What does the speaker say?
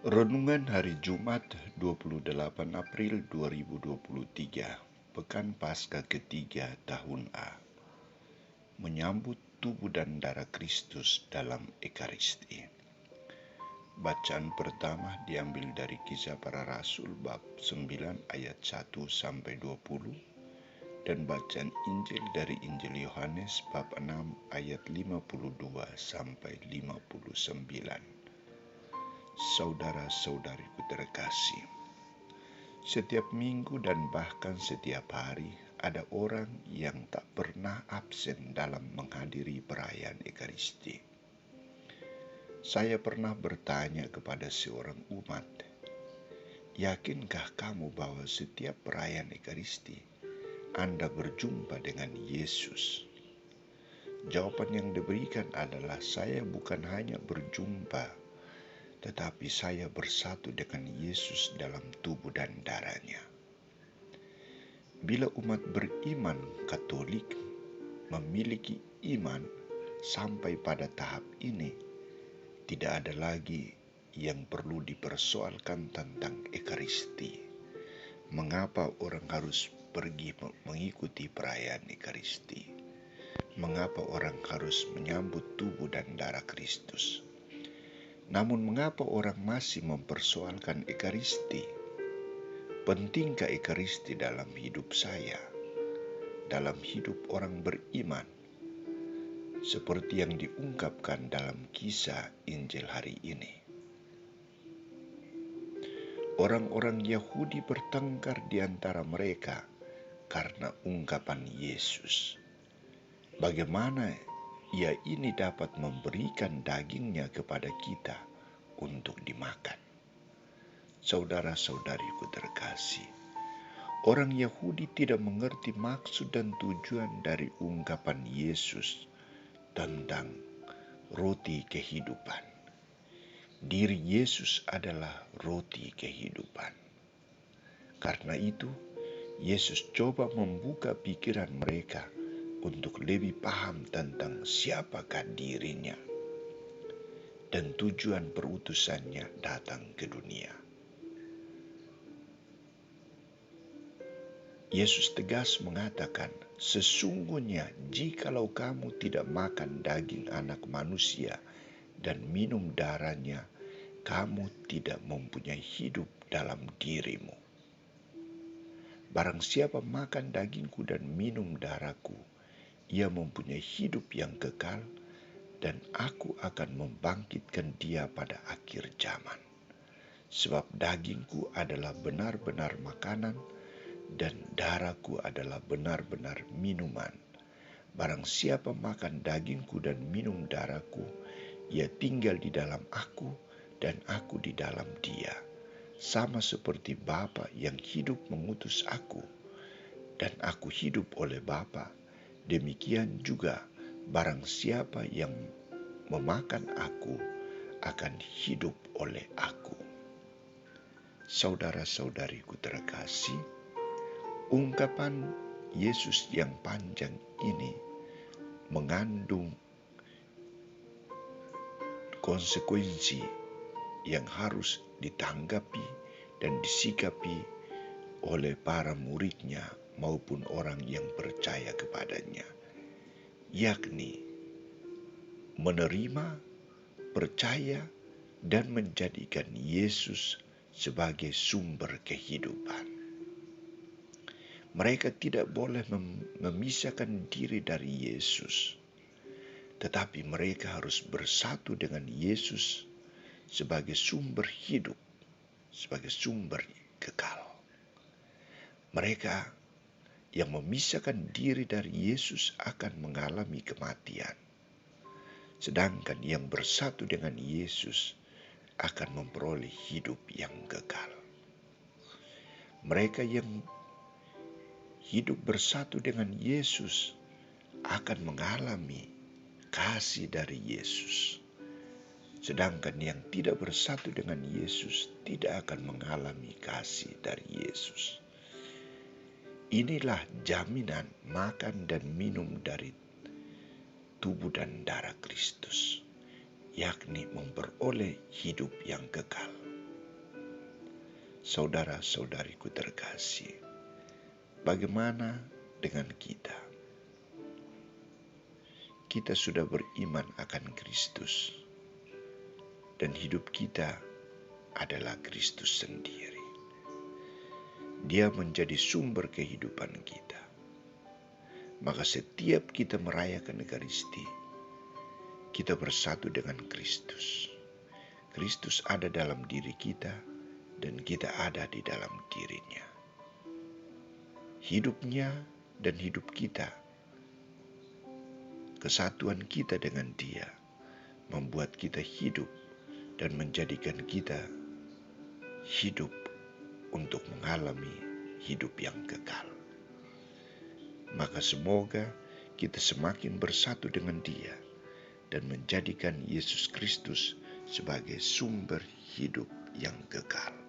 Renungan Hari Jumat 28 April 2023, Pekan Paskah ketiga tahun A. Menyambut tubuh dan darah Kristus dalam Ekaristi. Bacaan pertama diambil dari Kisah Para Rasul bab 9 ayat 1 sampai 20 dan bacaan Injil dari Injil Yohanes bab 6 ayat 52 sampai 59. Saudara-saudariku terkasih, setiap minggu dan bahkan setiap hari ada orang yang tak pernah absen dalam menghadiri perayaan Ekaristi. Saya pernah bertanya kepada seorang umat, yakinkah kamu bahwa setiap perayaan Ekaristi Anda berjumpa dengan Yesus? Jawaban yang diberikan adalah saya bukan hanya berjumpa, tetapi saya bersatu dengan Yesus dalam tubuh dan darahnya. Bila umat beriman Katolik memiliki iman sampai pada tahap ini, tidak ada lagi yang perlu dipersoalkan tentang Ekaristi. Mengapa orang harus pergi mengikuti perayaan Ekaristi? Mengapa orang harus menyambut tubuh dan darah Kristus? Namun mengapa orang masih mempersoalkan Ekaristi? Pentingkah Ekaristi dalam hidup saya, dalam hidup orang beriman? Seperti yang diungkapkan dalam kisah Injil hari ini. Orang-orang Yahudi bertengkar di antara mereka karena ungkapan Yesus. Bagaimana Ia ini dapat memberikan dagingnya kepada kita untuk dimakan? Saudara-saudariku terkasih, orang Yahudi tidak mengerti maksud dan tujuan dari ungkapan Yesus tentang roti kehidupan. Diri Yesus adalah roti kehidupan. Karena itu, Yesus coba membuka pikiran mereka untuk lebih paham tentang siapakah dirinya dan tujuan perutusannya datang ke dunia. Yesus tegas mengatakan, sesungguhnya jikalau kamu tidak makan daging anak manusia dan minum darahnya, kamu tidak mempunyai hidup dalam dirimu. Barang siapa makan dagingku dan minum darahku, ia mempunyai hidup yang kekal, dan aku akan membangkitkan dia pada akhir zaman. Sebab dagingku adalah benar-benar makanan, dan darahku adalah benar-benar minuman. Barang siapa makan dagingku dan minum darahku, ia tinggal di dalam aku, dan aku di dalam dia. Sama seperti Bapa yang hidup mengutus aku, dan aku hidup oleh Bapa, demikian juga barang siapa yang memakan aku akan hidup oleh aku. Saudara-saudariku terkasih, ungkapan Yesus yang panjang ini mengandung konsekuensi yang harus ditanggapi dan disikapi oleh para muridnya maupun orang yang percaya kepadanya, yakni menerima, percaya, dan menjadikan Yesus sebagai sumber kehidupan. Mereka tidak boleh memisahkan diri dari Yesus, tetapi mereka harus bersatu dengan Yesus sebagai sumber hidup, sebagai sumber kekal. Mereka yang memisahkan diri dari Yesus akan mengalami kematian, sedangkan yang bersatu dengan Yesus akan memperoleh hidup yang kekal. Mereka yang hidup bersatu dengan Yesus akan mengalami kasih dari Yesus, sedangkan yang tidak bersatu dengan Yesus tidak akan mengalami kasih dari Yesus. Inilah jaminan makan dan minum dari tubuh dan darah Kristus, yakni memperoleh hidup yang kekal. Saudara-saudariku terkasih, bagaimana dengan kita? Kita sudah beriman akan Kristus, dan hidup kita adalah Kristus sendiri. Dia menjadi sumber kehidupan kita. Maka setiap kita merayakan Ekaristi, kita bersatu dengan Kristus. Kristus ada dalam diri kita, dan kita ada di dalam dirinya. Hidupnya dan hidup kita, kesatuan kita dengan Dia, membuat kita hidup dan menjadikan kita hidup untuk mengalami hidup yang kekal. Maka semoga kita semakin bersatu dengan Dia dan menjadikan Yesus Kristus sebagai sumber hidup yang kekal.